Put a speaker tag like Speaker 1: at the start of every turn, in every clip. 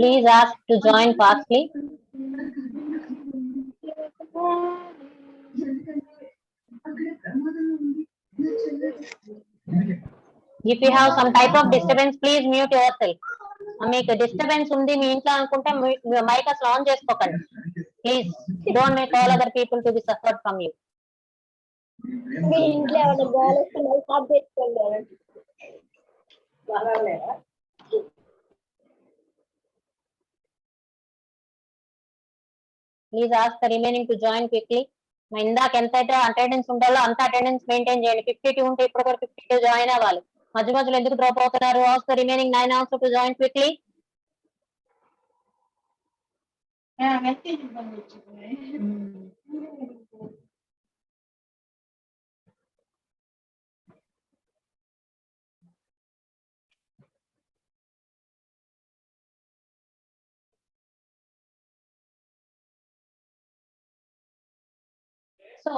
Speaker 1: Please ask to join fastly. If you have some type of disturbance, please mute yourself. మీకు disturbance ఉంది మీ ఇంట్లో అనుకుంటే mike అసలు ఆన్ చేసుకోకండి. Please don't make all other people to be suffered from you.
Speaker 2: మీ ఇంట్లో ఏమైనా గోల్ వస్తే మైక్ ఆఫ్ చేసుకోండి.
Speaker 1: Please ask the remaining to join quickly. ఇందాక ఎంతైతే అటెండెన్స్ ఉండాలో అంత అటెండెన్స్ మెయింటైన్ చేయండి. 52 ఉంటే ఇప్పుడు కూడా 52 జాయిన్ అవ్వాలి. మధ్య మధ్యలో ఎందుకు డ్రాప్ అవుతున్నారు? Ask the remaining 9 also to join quickly. So,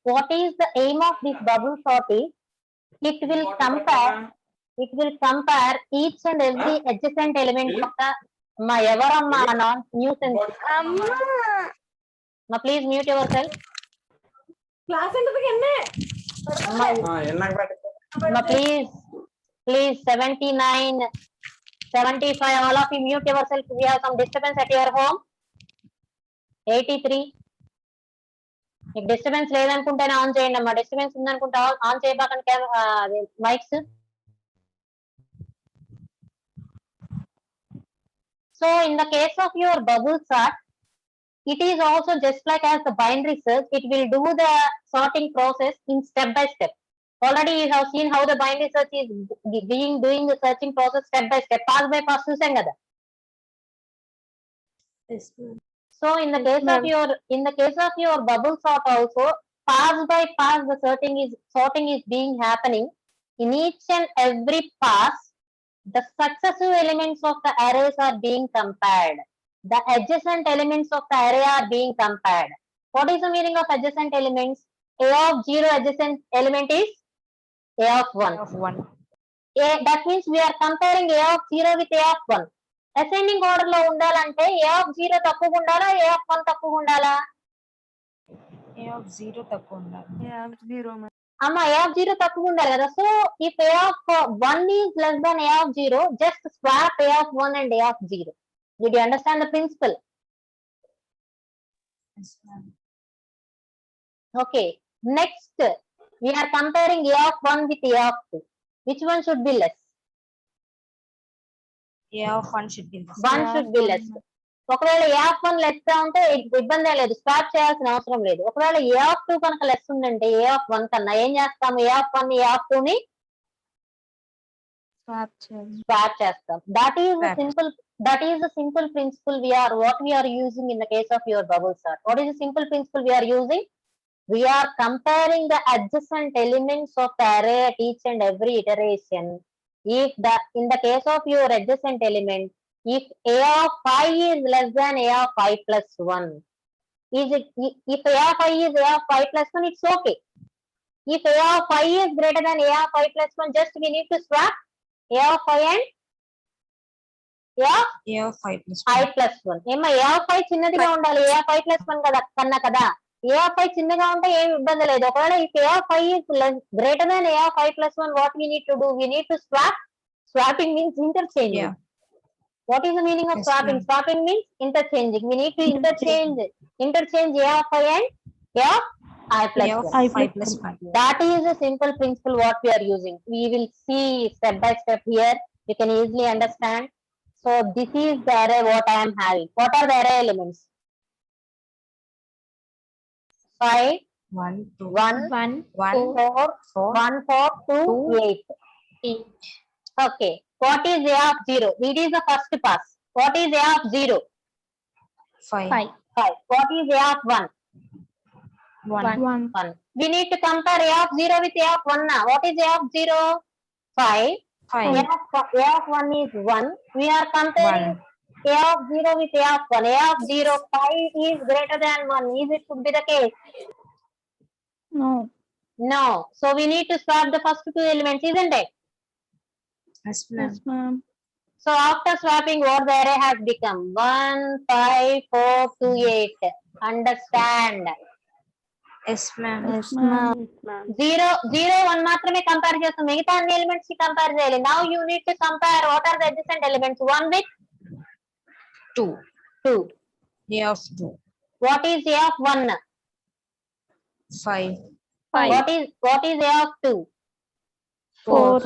Speaker 1: what is the aim of this bubble sorting? It will compare each and every adjacent element of the ఎవరమ్మా nuisance. Please mute yourself.
Speaker 2: Class ఎందుకు
Speaker 1: please 79, 75, all of you mute yourself. We have some disturbance at your home. 83. మీకు disturbance లేదనుకుంటేనే on చేయండి అమ్మా. Disturbance ఉందనుకుంటే on చేయబాకండి mikes. So in the case of your bubble sort, it is also just like as the binary search. It will do the sorting process in step by step. Already you have seen how the binary search is doing the searching process step by step, pass by pass చూసాం కదా. So in the case of your bubble sort also, pass by pass the sorting is being happening. In each and every pass, the successive elements of the arrays are being compared. The adjacent elements of the array are being compared. What is the meaning of adjacent elements? A of 0 adjacent element is A of 1. That means we are comparing A of 0 with A of 1. Ascending order లో ఉండాలంటే ఏ of 0 తక్కువ ఉండాలా, ఏ of 1 తక్కువ ఉండాలా?
Speaker 3: ఏ of 0 తక్కువ ఉండాలి.
Speaker 1: అమ్మా ఏ of 0 తక్కువ ఉండాలి కదా. So if A of 1 is less than A of 0, just swap A of 1 and A of 0. Did you understand the principle?
Speaker 3: Yes, ma'am.
Speaker 1: Okay. Next, we are comparing A of 1 with A of 2. Which one should be less?
Speaker 3: A of 1 should be less.
Speaker 1: 1 should be less. ఒకవేళ A of 1 less గా ఉంటే ఇబ్బంది లేదు, swap చేయాల్సిన అవసరం లేదు. ఒకవేళ A of 2 కనుక లెస్ ఉందంటే A of 1 కన్నా ఏం చేస్తాము? A of 1 A of 2 ని స్వాప్ చేస్తాం. That is the simple principle what we are using in the case of your bubble sort. What is the simple principle we are using? We are comparing the adjacent elements of the array at each and every iteration. In the case of your adjacent element, if A of 5 is less than A of 5 plus 1, if A of 5 is A of 5 plus 1, it's okay. If A of 5 is greater than A of 5 plus 1, just we need to swap A of 5 and
Speaker 3: A of 5 plus
Speaker 1: 5 plus 1. ఏమో A of 5 చిన్నదిగా ఉండాలి, A of 5 plus 1 కదా కన్నా కదా. A of 5 చిన్నగా ఉంటే ఏమి ఇబ్బంది లేదు. ఒకవేళ if A of 5 is greater than A of 5 plus 1, what we need to do? We need to swap. Swapping means interchanging.
Speaker 3: Yeah.
Speaker 1: What is the meaning of
Speaker 3: Yes,
Speaker 1: swapping?
Speaker 3: ma'am.
Speaker 1: Swapping means interchanging. We need to interchange A of 5 and A of I plus
Speaker 3: A of
Speaker 1: 1.
Speaker 3: 5 plus 1.
Speaker 1: That is a simple principle what we are using. We will see step by step here. You can easily understand. So this is the array what I am having. What are the array elements? 5,
Speaker 3: 1, 2,
Speaker 1: 1,
Speaker 3: 1,
Speaker 1: 4, 1, 4, 2, 8. Okay. What is A of 0? It is the first pass. What is A of 0?
Speaker 3: 5.
Speaker 1: 5. What is A of 1?
Speaker 3: 1.
Speaker 1: 1. We need to compare A of 0 with A of 1 now. What is A of 0? 5.
Speaker 3: 5.
Speaker 1: A of 1 is 1. We are comparing
Speaker 3: 1.
Speaker 1: A of 0 with A of 1. A of 0, 5 is greater than 1. Is it could be the case? No. So we need to swap the first two elements, isn't it?
Speaker 3: Yes, ma'am.
Speaker 1: So after swapping, what the array has become? 1, 5, 4, 2, 8. Understand?
Speaker 3: Yes, ma'am.
Speaker 1: Zero, 1 మాత్రమే compare చేస్తాం, మిగతా అన్ని elements కి compare చేయాలి. Now you need to compare what are the adjacent elements. 1 with
Speaker 3: 2.
Speaker 1: 2.
Speaker 3: A of 2.
Speaker 1: What is a of 1?
Speaker 3: 5.
Speaker 1: What is a of 2?
Speaker 3: 4.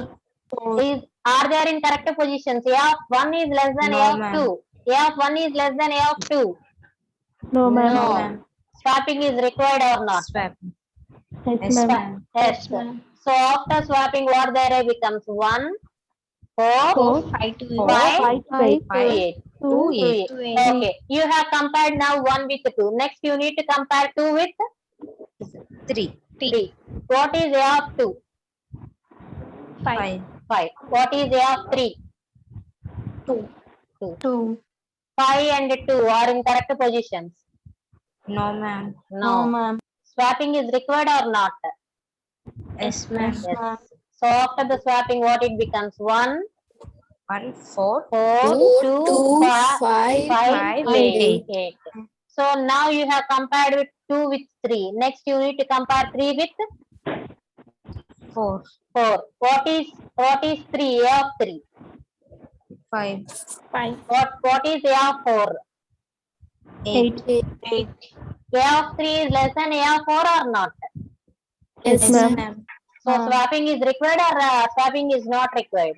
Speaker 1: Are there in correct positions? A of 1 is less than
Speaker 3: No,
Speaker 1: a of
Speaker 3: ma'am.
Speaker 1: 2. A of 1 is less than a of 2.
Speaker 3: No,
Speaker 1: No.
Speaker 3: ma'am.
Speaker 1: Swapping is required or not?
Speaker 3: Swap. Yes, ma'am.
Speaker 1: Yes. So after swapping, what the array becomes? 1, 4,
Speaker 3: 5 to
Speaker 1: 5,
Speaker 3: 5,
Speaker 1: 8.
Speaker 3: 2, 8.
Speaker 1: Okay. You have compared now 1 with 2. Next you need to compare 2 with
Speaker 3: 3.
Speaker 1: 3. What is a of 2?
Speaker 3: 5.
Speaker 1: 5. What is a of 3? 2. 5 and 2 are in correct positions.
Speaker 3: No, ma'am.
Speaker 1: No. Swapping is required or not?
Speaker 3: Yes, ma'am.
Speaker 1: Yes. So after the swapping, what it becomes? 1,
Speaker 3: 1, 4,
Speaker 1: 4, 2, 5,
Speaker 3: 5,
Speaker 1: 8. So now you have compared with 2 with 3. Next you need to compare 3 with
Speaker 3: 4,
Speaker 1: 4. What is 3? A of 3.
Speaker 3: 5,
Speaker 1: What is A of 4?
Speaker 3: 8.
Speaker 1: A of 3 is less than A of 4 or not?
Speaker 3: Yes, ma'am.
Speaker 1: So swapping is required or swapping is not required?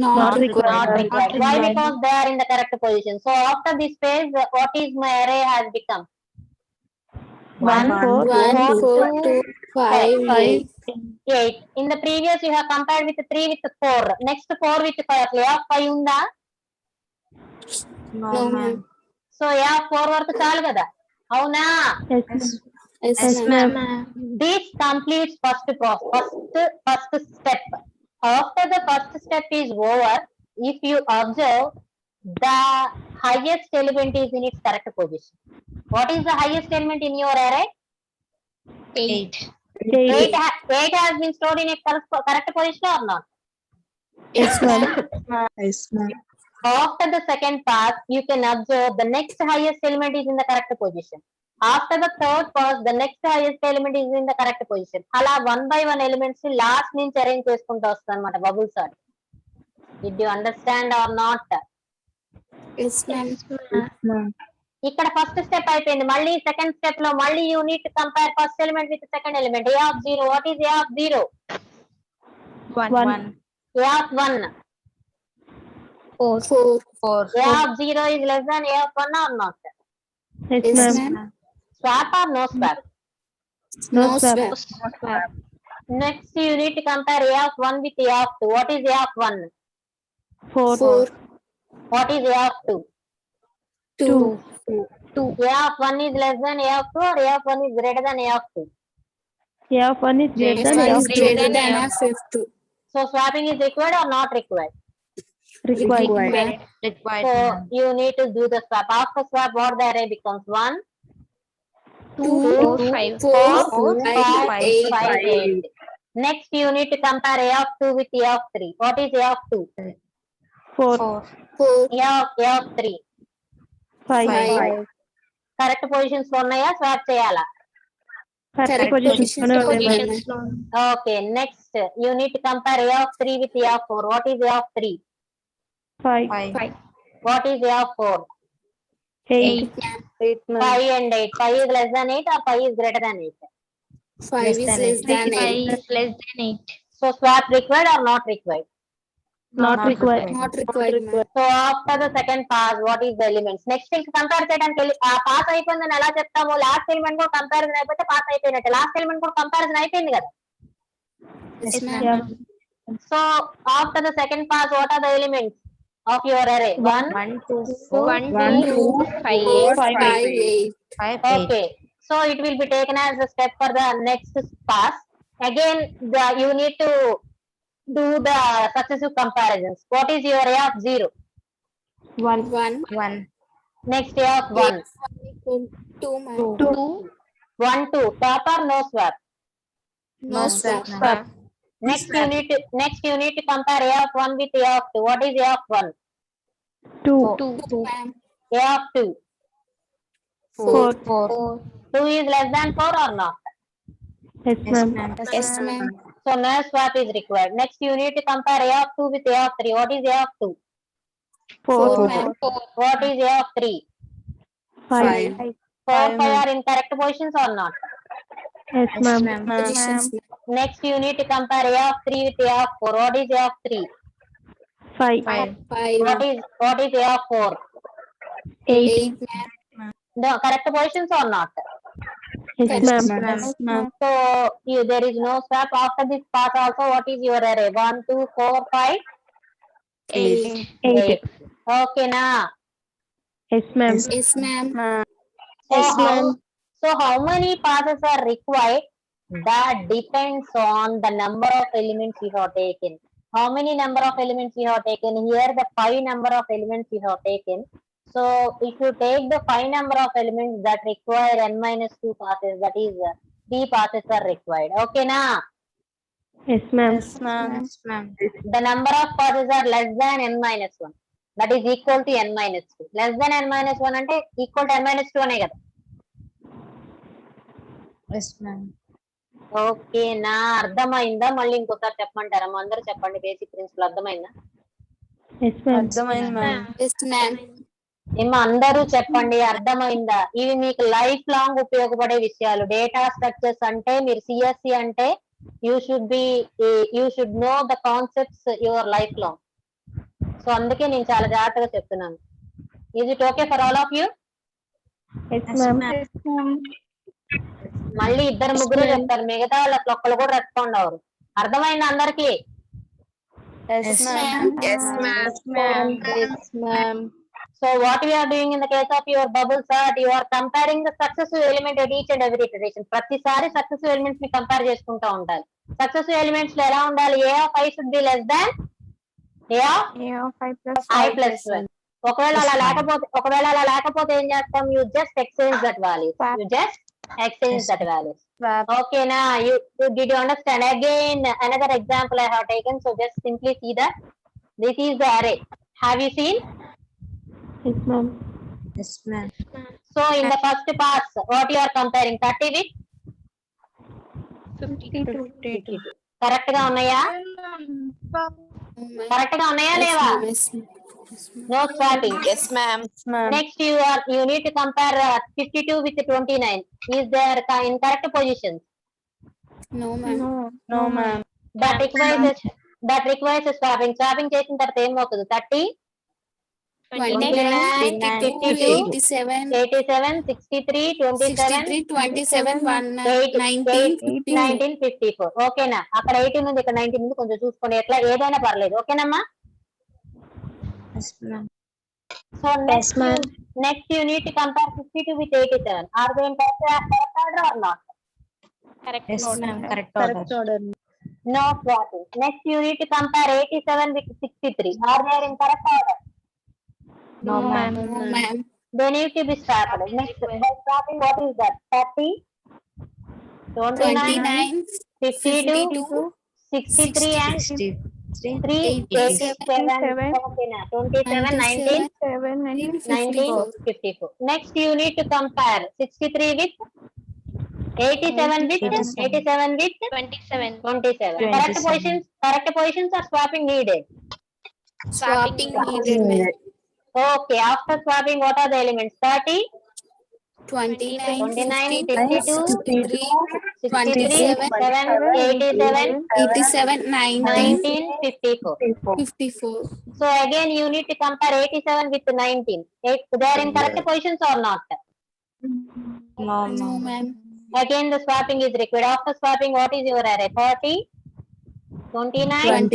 Speaker 2: Not required.
Speaker 1: Not required. Why? Because they are in the correct position. So after this phase, what is my array has become? 1, 4, 2, 5, 8. In the previous you have compared with 3 with 4. Next 4 with 5. A of 5 unda?
Speaker 3: No, ma'am.
Speaker 1: So A of 4 వరకు చాలు కదా, అవునా?
Speaker 3: Yes, ma'am.
Speaker 1: This completes first step. After the first step is over, if you observe, the highest element is in its correct position. What is the highest element in your array?
Speaker 3: 8.
Speaker 1: 8 has been stored in a correct position or not?
Speaker 2: Yes, ma'am.
Speaker 3: Yes, ma'am.
Speaker 1: After the second pass, you can observe the next highest element is in the correct position. After the third pass, the next highest element is in the correct position. అలా 1 by 1 elements ని last నుంచి arrange చేసుకుంటూ వస్తుంది అనమాట bubble sort. Did you understand or not?
Speaker 2: Yes, ma'am.
Speaker 1: ఇక్కడ first step అయిపోయింది. మళ్ళీ second step లో మళ్ళీ you need to compare first element with second element. A of 0. What is A of 0?
Speaker 3: 1.
Speaker 1: A of 1.
Speaker 3: 4.
Speaker 1: A of 0 is less than A of 1 or not?
Speaker 2: Yes, ma'am.
Speaker 1: Swap or no swap?
Speaker 2: No swap.
Speaker 1: Next you need to compare A of 1 with A of 2. What is A of 1?
Speaker 2: 4.
Speaker 1: What is A of 2?
Speaker 2: 2.
Speaker 1: A of 1 is less than A of 2 or A of 1 is greater than A of 2?
Speaker 4: A of 1 is greater
Speaker 2: F1
Speaker 4: than A
Speaker 2: is
Speaker 4: of
Speaker 2: greater than F2.
Speaker 1: So swapping is required or not required?
Speaker 4: required.
Speaker 3: Required,
Speaker 1: So
Speaker 3: ma'am.
Speaker 1: you need to do the swap. After swap, what the array becomes? 1,
Speaker 2: 2,
Speaker 3: 5,
Speaker 2: 4, 5, 8.
Speaker 1: 5, 8. Next you need to compare A of 2 with A of 3. What is A of 2?
Speaker 4: 4,
Speaker 2: 4,
Speaker 1: A of 3.
Speaker 2: 5.
Speaker 1: Correct positions లో ఉన్నాయా? Swap చేయాలా?
Speaker 4: correct position.
Speaker 1: Okay, next you need to compare A of 3 with A of 4. What is A of 3?
Speaker 4: 5,
Speaker 3: 5.
Speaker 1: What is A of 4?
Speaker 4: 8,
Speaker 1: 5 and 8. 5 is less than 8 or 5 is greater than 8?
Speaker 2: 5 is less than 8.
Speaker 1: So swap required or not required?
Speaker 4: not required.
Speaker 2: Not required, ma'am.
Speaker 1: So after the second pass, what is the elements? Next thing compare చేయడానికి ఆ pass అయిపోయిందని ఎలా చెప్తాము? Last element కూడా comparison అయిపోతే pass అయిపోయినట్టు. Last element కూడా comparison అయిపోయింది కదా.
Speaker 2: Yes, ma'am.
Speaker 4: Yeah.
Speaker 1: So after the second pass, what are the elements of your array? 1,
Speaker 3: 2,
Speaker 2: 1, 2, 4, 5, 8.
Speaker 3: 5, 8.
Speaker 1: Okay. So it will be taken as a step for the next pass. Again, you need to do the successive comparisons. What is your A of 0?
Speaker 2: 1,
Speaker 3: 1.
Speaker 1: Next A of 1.
Speaker 2: 2, ma'am.
Speaker 4: 2,
Speaker 1: 1, 2. Top or no swap?
Speaker 2: No swap.
Speaker 1: Next you need to compare A of 1 with A of 2. What is A of 1?
Speaker 4: 2.
Speaker 1: A of 2.
Speaker 4: 4.
Speaker 1: 2 is less than 4 or not?
Speaker 4: Yes, ma'am.
Speaker 2: Yes, ma'am.
Speaker 1: So no swap is required. Next you need to compare A of 2 with A of 3. What is A of 2?
Speaker 4: 4.
Speaker 2: ma'am.
Speaker 1: What is A of 3?
Speaker 4: 5.
Speaker 1: 4, 5 are in correct positions or not?
Speaker 4: Yes, ma'am.
Speaker 2: Positions.
Speaker 1: Next you need to compare A of 3 with A of 4. What is A of 3?
Speaker 4: 5.
Speaker 2: 5.
Speaker 1: What is A of 4?
Speaker 4: 8.
Speaker 2: 8, ma'am.
Speaker 1: The correct positions or not?
Speaker 4: Yes, ma'am.
Speaker 1: So there is no swap after this part also. What is your array? 1, 2, 4, 5,
Speaker 2: 8.
Speaker 4: 8.
Speaker 1: Okay, na.
Speaker 4: Yes, ma'am.
Speaker 2: Yes, ma'am.
Speaker 1: So how many passes are required? That depends on the number of elements you have taken. How many number of elements you have taken? Here the 5 number of elements you have taken. So if you take the 5 number of elements that require n minus 2 passes, that is 3 passes are required. Okay, na?
Speaker 4: Yes, ma'am.
Speaker 1: The number of passes are less than n minus 1. That is equal to n minus 2. Less than n minus 1 అంటే equal to n minus 2 అనే కదా. Okay నా అర్థమైందా? మళ్ళీ ఇంకోసారి చెప్పమంటారా? అందరూ చెప్పండి. బేసిక్ ప్రిన్సిపల్ అర్థమైందా?
Speaker 4: Yes, ma'am.
Speaker 2: Yes, ma'am.
Speaker 1: ఏమో అందరూ చెప్పండి అర్థమైందా? ఇవి మీకు లైఫ్ లాంగ్ ఉపయోగపడే విషయాలు. డేటా స్ట్రక్చర్స్ అంటే మీరు సిఎస్సి అంటే you should know the concepts your life long. So అందుకే నేను చాలా జాగ్రత్తగా చెప్తున్నాను. Is it okay for all of you?
Speaker 4: Yes, ma'am.
Speaker 1: మళ్ళీ ఇద్దరు ముగ్గురు చెప్తారు, మిగతా వాళ్ళకి ఒక్కళ్ళు కూడా రెస్పాండ్ అవరు. అర్థమైందా అందరికి?
Speaker 2: Yes, ma'am.
Speaker 1: So what we are doing in the case of your bubble chart, you are comparing the successive element at each and every iteration. ప్రతిసారి సక్సెసివ్ ఎలిమెంట్స్ ని కంపేర్ చేసుకుంటూ ఉండాలి. సక్సెసివ్ ఎలిమెంట్స్ లో ఎలా ఉండాలి? A of I should be less than A of I plus 1. ఒకవేళ అలా లేకపోతే ఏం చేస్తాం? You just exchange that values. Okay, now did you understand? Again, another example I have taken. So just simply see that this is the array. Have you seen?
Speaker 4: Yes, ma'am.
Speaker 1: So in the first pass, what you are comparing? 30 with 52. Correct గా ఉన్నాయా? Correct గా ఉన్నాయా లేవా? No swapping.
Speaker 2: Yes, ma'am.
Speaker 1: Next you need to compare 52 with 29. Is there in correct positions?
Speaker 2: No, ma'am.
Speaker 3: No, ma'am.
Speaker 1: That requires swapping. Swapping చేసిన తర్వాత ఏం అవుతుంది? 30, 29, 52, 87, 63, 27, 19, 54. ఓకేనా? అక్కడ 18 ఉంది, ఇక్కడ 19 ఉంది. కొంచెం చూసుకోండి, ఎట్లా ఏదైనా పర్లేదు. ఓకేనమ్మా? So next you need to compare 52 with 87. Are they in correct order or not?
Speaker 3: Correct order.
Speaker 1: No swapping. Next you need to compare 87 with 63. Are they in correct order?
Speaker 3: No, ma'am.
Speaker 1: They need to be swapped. Next by swapping, what is that? 30, 29, 52, 63 and 3, 87, 27, 19, 54. Next you need to compare 63 with 87 with 27. Correct positions are swapping needed.
Speaker 2: Swapping needed.
Speaker 1: Okay, after swapping, what are the elements? 30,
Speaker 2: 29,
Speaker 1: 52,
Speaker 2: 53,
Speaker 1: 67,
Speaker 2: 87,
Speaker 1: 19, 54.
Speaker 2: 54.
Speaker 1: So again you need to compare 87 with 19. They are in correct positions or not?
Speaker 2: No, ma'am.
Speaker 1: Again the swapping is required. After swapping, what is your array? 30, 29,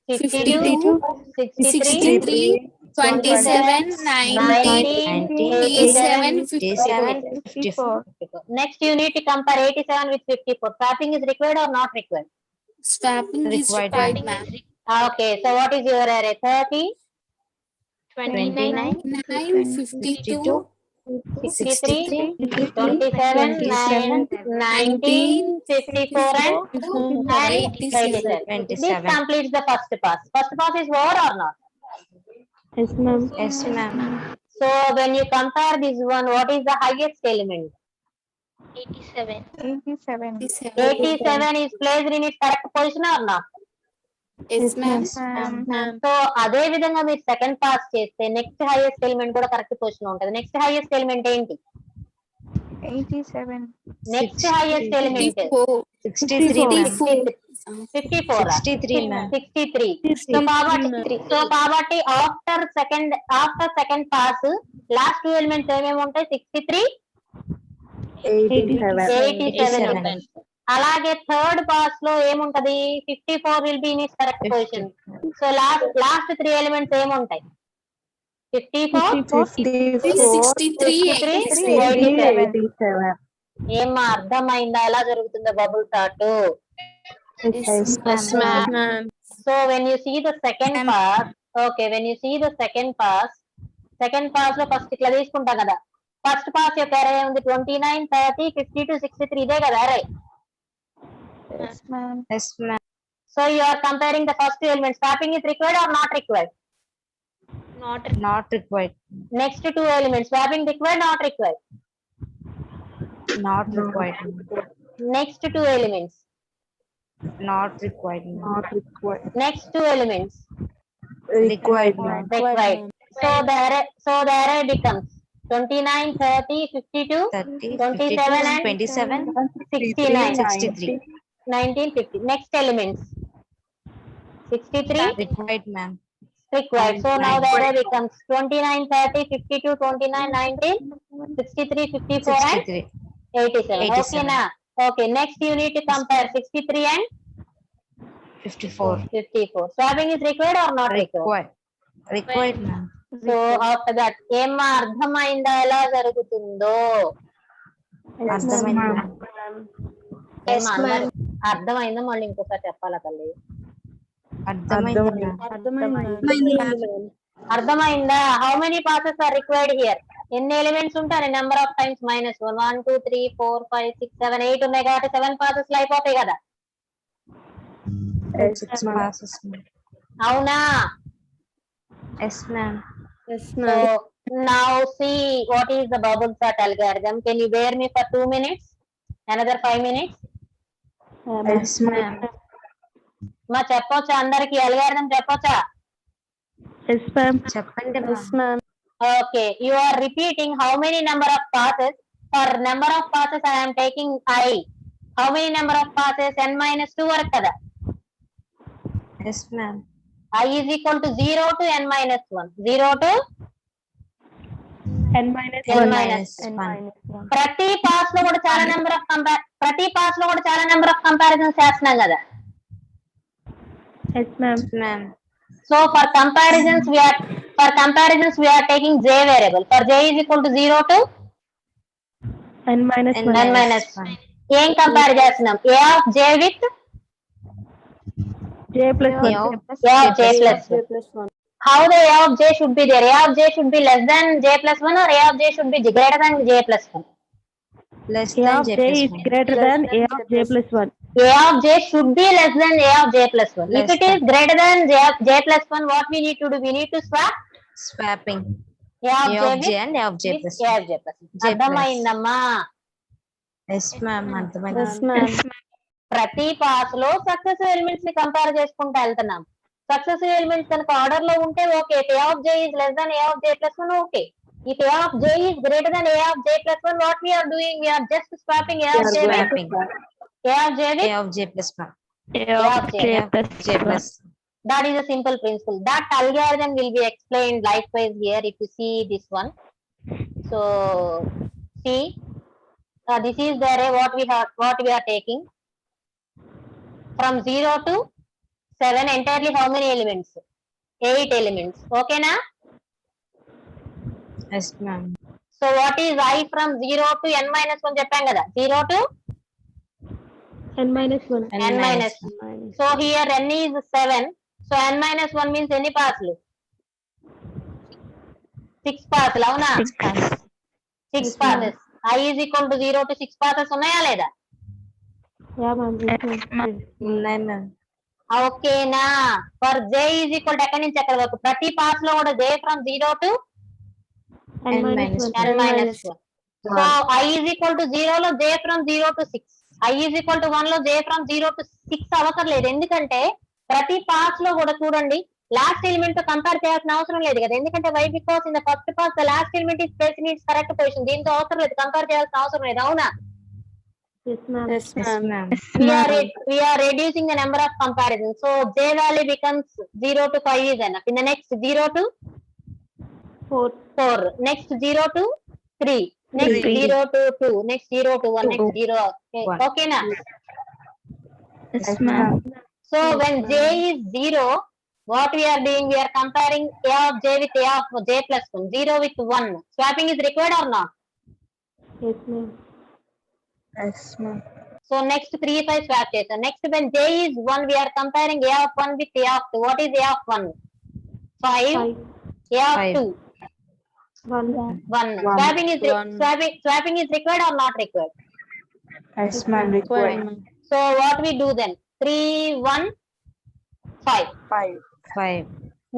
Speaker 1: 52, 63,
Speaker 2: 27, 19, 87,
Speaker 1: 54. Next you need to compare 87 with 54. Swapping is required or not required?
Speaker 2: Swapping is required, ma'am.
Speaker 1: Okay, so what is your array? 30,
Speaker 3: 29,
Speaker 2: 52,
Speaker 1: 63, 27, 19, 54 and 87. This completes the first pass. First pass is over or not?
Speaker 4: Yes, ma'am.
Speaker 3: Yes, ma'am.
Speaker 1: So when you compare this one, what is the highest element?
Speaker 2: 87.
Speaker 1: 87 is placed in its correct position or not?
Speaker 3: Yes, ma'am.
Speaker 1: So అదే విధంగా మీరు second pass చేస్తే next highest element కూడా correct position ఉంటుంది. Next highest element ఏంటి?
Speaker 2: 87.
Speaker 1: Next highest element
Speaker 3: 63,
Speaker 1: 54
Speaker 3: 63, ma'am.
Speaker 1: 63. So కాబట్టి after second pass last two elements ఏమేమి ఉంటాయి? 63, 87 ఉంటాయి. అలాగే థర్డ్ పాస్ లో ఏముంటది? 54 will be in its correct position. So last three elements ఏముంటాయి? 54,
Speaker 3: 63,
Speaker 1: 87. ఏమా అర్థమైందా ఎలా జరుగుతుందో bubble chart?
Speaker 3: Yes, ma'am.
Speaker 1: So when you see the second pass, okay, when you see the second pass లో ఫస్ట్ ఇట్లా తీసుకుంటాం కదా. ఫస్ట్ పాస్ యొక్క అరే ఉంది 29, 30, 52, 63 ఇదే కదా అరే.
Speaker 2: Yes, ma'am.
Speaker 3: Yes, ma'am.
Speaker 1: So you are comparing the first two elements. Swapping is required or not required?
Speaker 3: Not required.
Speaker 1: Next two elements. Swapping required, not required?
Speaker 3: Not required.
Speaker 1: Next two elements.
Speaker 3: Not required.
Speaker 1: Next two elements.
Speaker 3: Required, ma'am.
Speaker 1: Required. So the array becomes 29, 30, 52,
Speaker 3: 30,
Speaker 1: 27 and
Speaker 3: 27,
Speaker 1: 69,
Speaker 3: 63.
Speaker 1: 19, 50. Next elements. 63
Speaker 3: Required, ma'am.
Speaker 1: required. So now the array becomes 29, 30, 52, 29, 19, 63, 54 and
Speaker 3: 63.
Speaker 1: 87.
Speaker 3: 87.
Speaker 1: Okay na? Okay. Next you need to compare 63 and
Speaker 3: 54.
Speaker 1: 54. Swapping is required or not required?
Speaker 3: Required, ma'am.
Speaker 1: So after that, ఏమా అర్థమైందా ఎలా జరుగుతుందో?
Speaker 3: అర్థమైంది, ma'am.
Speaker 1: ఏమా అర్థమైందా? మళ్ళీ ఇంకోసారి చెప్పాలా తల్లి?
Speaker 3: అర్థమైంది, ma'am.
Speaker 1: అర్థమైందా? How many passes are required here? ఎన్ని ఎలిమెంట్స్ ఉంటాయి? నెంబర్ ఆఫ్ టైమ్స్ -1, 1, 2, 3, 4, 5, 6, 7, 8 ఉన్నాయి కాబట్టి 7 పాసెస్ లో అయిపోతాయి కదా.
Speaker 3: 6 passes, ma'am.
Speaker 1: అవునా?
Speaker 3: Yes, ma'am.
Speaker 1: So now see what is the bubble sort algorithm. Can you bear me for 2 minutes? Another 5 minutes?
Speaker 3: Yes, ma'am.
Speaker 1: మా చెప్పొచ్చా అందరికి? అల్గారిథం చెప్పొచ్చా?
Speaker 4: Yes, ma'am.
Speaker 3: చెప్పండి, ma'am.
Speaker 1: Okay, you are repeating how many number of passes. For number of passes I am taking I. How many number of passes? n-2 వరకు కదా.
Speaker 3: Yes, ma'am.
Speaker 1: I is equal to 0 to n-1. 0 to
Speaker 4: N minus
Speaker 1: n
Speaker 4: one.
Speaker 1: minus
Speaker 4: N minus one.
Speaker 1: ప్రతి pass లో కూడా చాలా number of comparisons చేస్తున్నాం కదా.
Speaker 4: Yes, ma'am.
Speaker 3: Yes, ma'am.
Speaker 1: So for comparisons we are taking j variable. For j is equal to 0 to
Speaker 4: N minus
Speaker 3: N
Speaker 4: one.
Speaker 1: minus ఏం compare చేస్తున్నాం? a of j with
Speaker 4: J plus
Speaker 3: A
Speaker 4: one.
Speaker 3: of
Speaker 1: a of j plus 1. How the a of j should be there? a of j should be less than j plus 1 or a of j should be greater than j plus 1?
Speaker 3: less
Speaker 4: A
Speaker 3: than
Speaker 4: of
Speaker 3: J
Speaker 4: J
Speaker 3: plus
Speaker 4: is
Speaker 3: 1.
Speaker 4: greater than A of J plus one.
Speaker 1: A of j should be less than a of j plus 1. If
Speaker 3: Less
Speaker 1: it is greater than j plus 1, what we need to do? We need to swap
Speaker 3: Swapping
Speaker 1: a of
Speaker 3: A
Speaker 1: j
Speaker 3: of
Speaker 1: with
Speaker 3: J and A of J plus
Speaker 1: a
Speaker 3: 1.
Speaker 1: of j plus 1.
Speaker 3: J plus.
Speaker 1: అర్థమైందమ్మా?
Speaker 3: Yes, ma'am. అర్థమైంది.
Speaker 4: Yes, ma'am.
Speaker 1: ప్రతి pass లో successive elements ని compare చేసుకుంటూ వెళ్తున్నాం. Successive elements కనుక order లో ఉంటే okay. If a of j is less than a of j plus 1, okay. If a of j is greater than a of j plus 1, what we are doing? We are just swapping a of j with
Speaker 3: Swapping
Speaker 1: a of j with
Speaker 3: A of J plus 1.
Speaker 4: A of J
Speaker 3: A of
Speaker 4: plus
Speaker 3: J plus.
Speaker 1: that is a simple principle. That algorithm will be explained likewise here if you see this one. So see, this is the array what we are taking from 0 to 7. Entirely how many elements? 8 elements. Okay na?
Speaker 3: Yes, ma'am.
Speaker 1: So what is I from 0 to n minus 1 చెప్పాం కదా. 0 to
Speaker 4: N minus one.
Speaker 1: n minus 1. So here n is 7. So n minus 1 means ఎన్ని పాస్లు? 6 పాస్లు. అవునా?
Speaker 3: 6 passes.
Speaker 1: 6
Speaker 4: Yes, ma'am.
Speaker 1: passes. I is equal to 0 to 6 passes ఉన్నాయా లేదా?
Speaker 4: Yeah, ma'am. Yes, ma'am.
Speaker 3: ఉన్నాయి ma'am.
Speaker 1: ఓకేనా? For J is equal to ఎక్కడి నుంచి ఎక్కడి వరకు? ప్రతి పాస్ లో కూడా J from 0 to
Speaker 4: N
Speaker 3: N
Speaker 4: minus
Speaker 3: minus
Speaker 4: 1.
Speaker 1: n minus 1. So I is equal to 0 లో J from 0 to 6. I is equal to 1 లో J from 0 to 6 అవసరం లేదు. ఎందుకంటే ప్రతి పాస్ లో కూడా చూడండి లాస్ట్ ఎలిమెంట్ తో కంపేర్ చేయాల్సిన అవసరం లేదు కదా. ఎందుకంటే why because in the first pass the last element is placed in its correct position. దీంతో అవసరం లేదు, కంపేర్ చేయాల్సిన అవసరం లేదు. అవునా?
Speaker 4: Yes, ma'am.
Speaker 3: Yes, ma'am.
Speaker 1: We are reducing the number of comparisons. So J value becomes 0 to 5 is enough. In the next 0 to
Speaker 4: 4.
Speaker 1: 4, next 0 to 3, next
Speaker 3: 3.
Speaker 1: 0 to 2, next 0 to 1, next 0.
Speaker 3: One.
Speaker 1: Okay na?
Speaker 3: Yes, ma'am.
Speaker 1: So when J is 0, what we are doing, we are comparing A of J with A of J plus 1, 0 with 1. Swapping is required or not?
Speaker 4: Yes, ma'am.
Speaker 3: Yes, ma'am.
Speaker 1: So next 3 5 swap chesam. Next when J is 1, we are comparing A of 1 with A of 2. What is A of 1? 5.
Speaker 4: 5.
Speaker 1: A of
Speaker 3: 5.
Speaker 1: 2.
Speaker 4: 1.
Speaker 1: 1. Swapping is required or not required?
Speaker 3: Yes, ma'am. Required.
Speaker 1: So what we do then? 3 1 5.
Speaker 3: 5.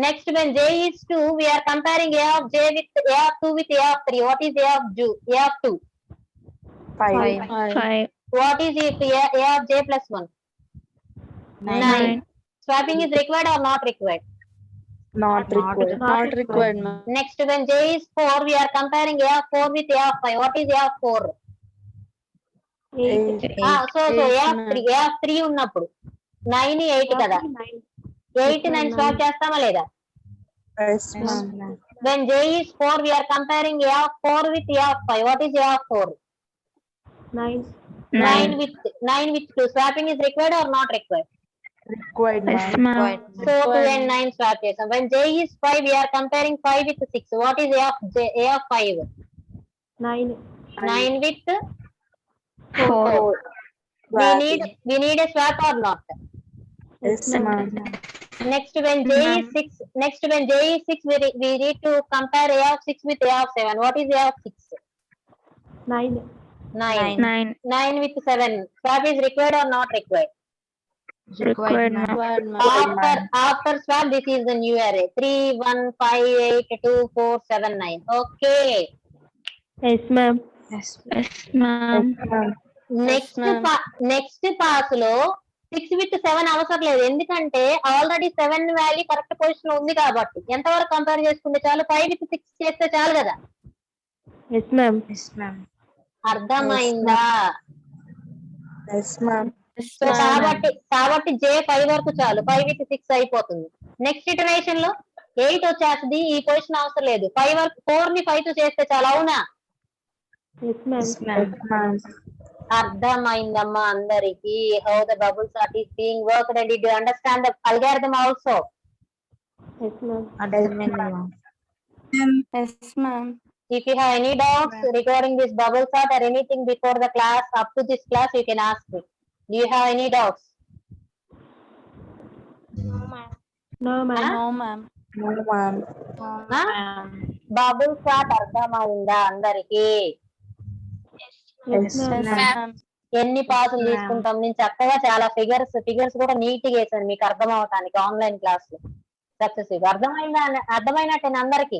Speaker 1: Next when J is 2, we are comparing A of J with A of 2 with A of 3. What is A of 2?
Speaker 3: 5.
Speaker 4: 5.
Speaker 1: What is A of J plus 1? 9. Swapping is required or not required?
Speaker 3: Not required.
Speaker 4: Not required,
Speaker 5: ma'am.
Speaker 1: Next when J is 4, we are comparing A of 4 with A of 5. What is A of 4?
Speaker 4: 8.
Speaker 1: So A of
Speaker 5: Eight,
Speaker 1: 3. A of 3 ఉన్నప్పుడు 9 8 కదా.
Speaker 4: 9.
Speaker 1: 8 9 swap చేస్తామా లేదా?
Speaker 3: Yes,
Speaker 5: ma'am.
Speaker 3: ma'am.
Speaker 1: When J is 4, we are comparing A of 4 with A of 5. What is A of 4?
Speaker 4: 9.
Speaker 1: 9 with 2. Swapping is required or not required?
Speaker 3: Required, ma'am.
Speaker 1: So 2 and 9 swap chesam. When J is 5, we are comparing 5 with 6. What is A of 5?
Speaker 4: 9.
Speaker 1: 9 with
Speaker 4: 4.
Speaker 1: we need a swap or not?
Speaker 3: Yes, ma'am.
Speaker 1: Next when J is 6, we need to compare A of 6 with A of 7. What is A of 6?
Speaker 4: 9.
Speaker 1: 9. 9 with 7. Swap is required or not required?
Speaker 3: Required, ma'am.
Speaker 5: Required, ma'am.
Speaker 1: After swap, this is the new array. 3 1 5 8 2 4 7 9. Okay.
Speaker 4: Yes, ma'am.
Speaker 3: Yes,
Speaker 5: ma'am.
Speaker 1: Next
Speaker 5: ma'am.
Speaker 1: Next pass లో 6 with 7 అవసరం లేదు. ఎందుకంటే already 7 value correct position లో ఉంది కాబట్టి ఎంతవరకు compare చేసుకుంటే చాలు? 5 with 6 చేస్తే చాలు కదా.
Speaker 4: Yes, ma'am.
Speaker 3: Yes, ma'am.
Speaker 1: అర్థమైందా?
Speaker 3: Yes, ma'am.
Speaker 1: సో కాబట్టి J 5 వరకు చాలు. 5 with 6 అయిపోతుంది. నెక్స్ట్ ఇటరేషన్ లో 8 వచ్చేస్తుంది. ఈ పొజిషన్ అవసరం లేదు. 5 వరకు 4 ని 5 తో చేస్తే చాలు. అవునా?
Speaker 4: Yes, ma'am.
Speaker 3: Yes, ma'am.
Speaker 1: అర్థమైందమ్మా అందరికి? How the bubble sort is being worked and do understand the algorithm also?
Speaker 4: Yes, ma'am.
Speaker 3: అర్థమైంది, ma'am.
Speaker 5: Yes, ma'am.
Speaker 1: If you have any doubts regarding this bubble chart or anything before the class, up to this class, you can ask me. Do you have any doubts?
Speaker 4: No, ma'am.
Speaker 5: No, ma'am.
Speaker 3: No, ma'am.
Speaker 1: Bubble chart అర్థమైందా అందరికి?
Speaker 4: Yes, ma'am.
Speaker 3: Yes, ma'am.
Speaker 1: ఎన్ని పాసులు తీసుకుంటాం? నేను చక్కగా చాలా figures కూడా neat గా వేసాను మీకు అర్థం అవటానికి ఆన్లైన్ క్లాస్ లో సక్సెసివ్. అర్థమైనట్టు అందరికి?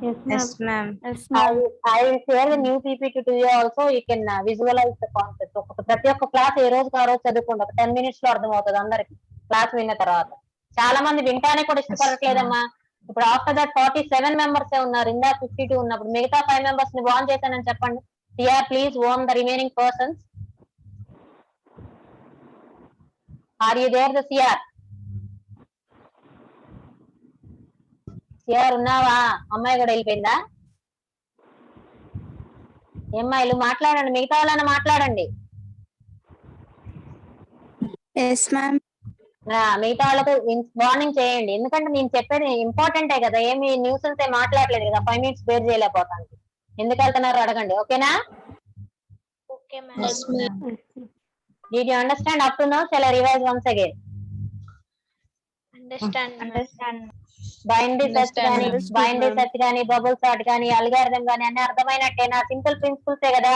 Speaker 4: Yes, ma'am.
Speaker 3: Yes, ma'am.
Speaker 5: Yes, ma'am.
Speaker 1: I will share the new PPT to you also. You can visualize the concept. ప్రతి ఒక్క క్లాస్ ఏ రోజుకి ఆ రోజు చదువుకోండి. ఒక 10 minutes లో అర్థం అవుతుంది అందరికి క్లాస్ విన్న తర్వాత. చాలా మంది వింటానికి కూడా ఇష్టపడట్లేదమ్మా. ఇప్పుడు ఆఫ్టర్ దట్ 47 members ఉన్నారు. ఇందా 52 ఉన్నప్పుడు మిగతా 5 members ని వార్న్ చేశానని చెప్పండి. CR please warn the remaining persons. Are you there, the CR? CR ఉన్నావా? అమ్మాయి కూడా వెళ్ళిపోయిందా? అమ్మాయిలు మాట్లాడండి, మిగతా వాళ్ళని మాట్లాడండి.
Speaker 5: Yes, ma'am.
Speaker 1: మిగతా వాళ్ళకు వార్నింగ్ చేయండి. ఎందుకంటే నేను చెప్పేది ఇంపార్టెంటే కదా. ఏమి న్యూసెన్స్ ఏం మాట్లాడలేదు కదా. 5 minutes బేర్ చేయలేకపోతాను. ఎందుకు వెళ్తున్నారు అడగండి. ఓకేనా?
Speaker 2: Okay, ma'am.
Speaker 3: Yes, ma'am.
Speaker 1: Did you understand up to now? Shall I revise once again?
Speaker 2: Understand.
Speaker 1: Binary search కానీ
Speaker 3: Understand,
Speaker 1: బైండీ
Speaker 3: ma'am.
Speaker 1: సెర్చ్ కానీ బబుల్ సార్ట్ కానీ అల్గారిథం కానీ అన్ని అర్థమైనట్టేనా? సింపుల్ ప్రిన్సిపల్సే కదా.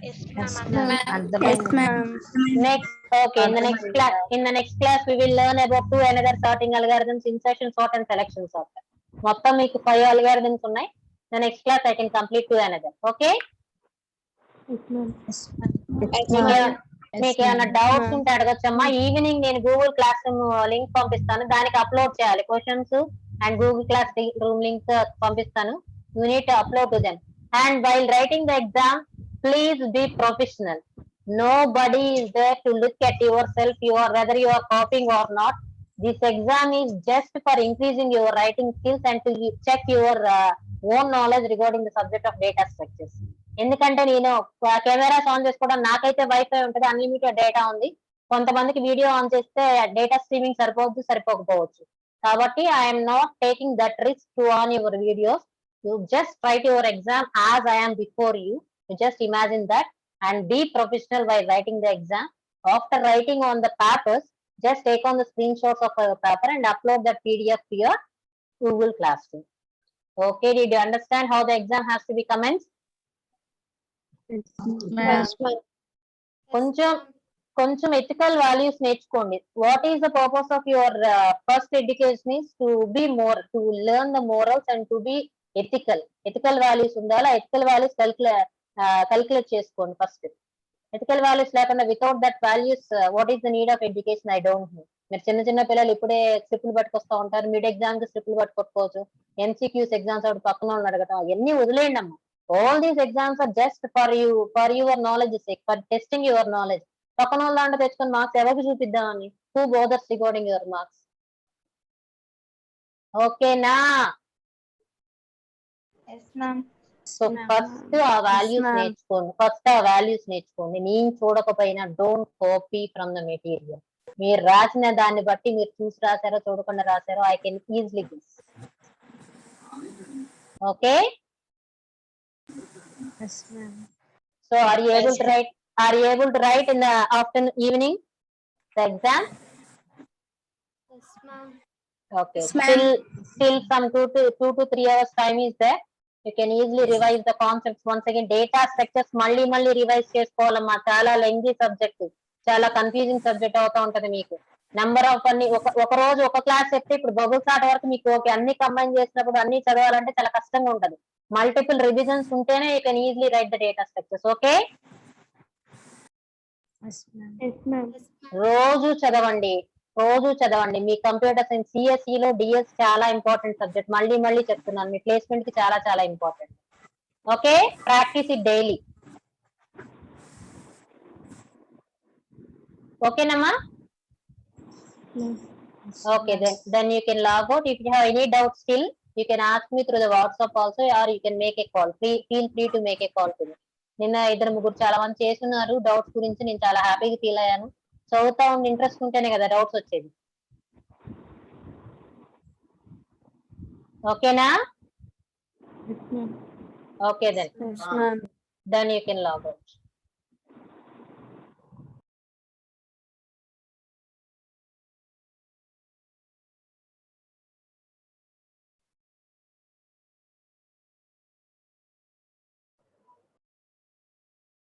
Speaker 2: Yes,
Speaker 3: Yes,
Speaker 2: ma'am.
Speaker 3: ma'am.
Speaker 5: Yes, ma'am.
Speaker 1: Next, okay, in the next class we will learn about two another sorting algorithms, insertion sort and selection sort. మొత్తం మీకు 5 algorithms ఉన్నాయి. The next class I can complete two another. Okay?
Speaker 4: Yes, ma'am.
Speaker 1: మీకు ఏమైనా doubts ఉంటే అడగచ్చమ్మా. Evening నేను Google classroom link పంపిస్తాను, దానికి అప్లోడ్ చేయాలి questions and Google classroom link పంపిస్తాను. You need to upload to them. And while writing the exam, please be professional. Nobody is there to look at yourself, whether you are copying or not. This exam is just for increasing your writing skills and to check your own knowledge regarding the subject of data structures. ఎందుకంటే నేను cameras on చేసుకోవడం, నాకైతే wifi ఉంటుంది, unlimited data ఉంది. కొంతమందికి video on చేస్తే data streaming సరిపోకపోవచ్చు. కాబట్టి I'm not taking that risk to on your videos. You just write your exam as I am before you. You just imagine that and be professional while writing the exam. After writing on the papers, just take on the screenshots of your paper and upload that PDF to your Google Classroom. Okay, did you understand how the exam has to be commenced?
Speaker 2: Yes, ma'am.
Speaker 1: కొంచెం ethical values నేర్చుకోండి. What is the purpose of your first education is to be more, to learn the morals and to be ethical values ఉండాలి. ethical values calculate చేసుకోండి first. ethical values లేకుండా without that values what is the need of education I don't know. మీరు చిన్న పిల్లలు ఇప్పుడే స్క్రిప్ట్లు పట్టుకొస్తా ఉంటారు, mid exam కి స్క్రిప్ట్లు పట్టుకోవచ్చు, MCQs ఎగ్జామ్స్ ఒకటి పక్కన వాళ్ళు అడగటం, అవన్నీ వదిలేయండి అమ్మా. All these exams are just for your knowledge sake, for testing your knowledge. పక్కన వాళ్ళ దాంట్లో తెచ్చుకొని మార్క్స్ ఎవరికి చూపిద్దామని? Who bothers regarding your marks? ఓకేనా?
Speaker 5: Yes, ma'am.
Speaker 1: సో ఫస్ట్ ఆ వాల్యూస్ నేర్చుకోండి. నేను చూడకపోయినా don't copy from the material. మీరు రాసిన దాన్ని బట్టి మీరు చూసి రాశారో చూడకుండా రాశారో I can easily guess. Okay?
Speaker 3: Yes, ma'am.
Speaker 1: So are you able to write in the afternoon, evening the exam?
Speaker 2: Yes, ma'am.
Speaker 1: Okay,
Speaker 5: Yes, ma'am.
Speaker 1: still some 2 to 3 hours time is there. You can easily revise the concepts once again. Data structures మళ్ళీ revise చేసుకోవాలమ్మా. చాలా lengthy subject, చాలా confusing subject అవుతా ఉంటది మీకు. Number of అన్ని ఒక రోజు ఒక క్లాస్ చెప్తే ఇప్పుడు బబుల్ సార్ట్ వరకు మీకు ఓకే, అన్ని కంబైన్ చేసినప్పుడు అన్ని చదవాలంటే చాలా కష్టంగా ఉంటది. మల్టిపుల్ రివిజన్స్ ఉంటేనే you can easily right the data structures. Okay?
Speaker 3: Yes, ma'am.
Speaker 4: Yes, ma'am.
Speaker 1: రోజు చదవండి. మీ కంప్యూటర్ సైన్స్ CSE లో DS చాలా ఇంపార్టెంట్ సబ్జెక్ట్. మళ్ళీ చెప్తున్నాను, మీ ప్లేస్మెంట్ కి చాలా important. Okay? Practice it daily. ఓకేనమ్మా? Okay, then you can log out. If you have any doubts still, you can ask me through the WhatsApp also, or you can make a call. Feel free to make a call to me. నిన్న 2-3 చాలా మంది చేస్తున్నారు doubts గురించి. నేను చాలా హ్యాపీగా feel అయ్యాను. చదువుతా ఉండి ఇంట్రెస్ట్ ఉంటేనే కదా డౌట్స్ వచ్చేది. ఓకేనా?
Speaker 4: Yes, ma'am.
Speaker 1: Okay then.
Speaker 5: Yes, ma'am.
Speaker 1: Then you can log out.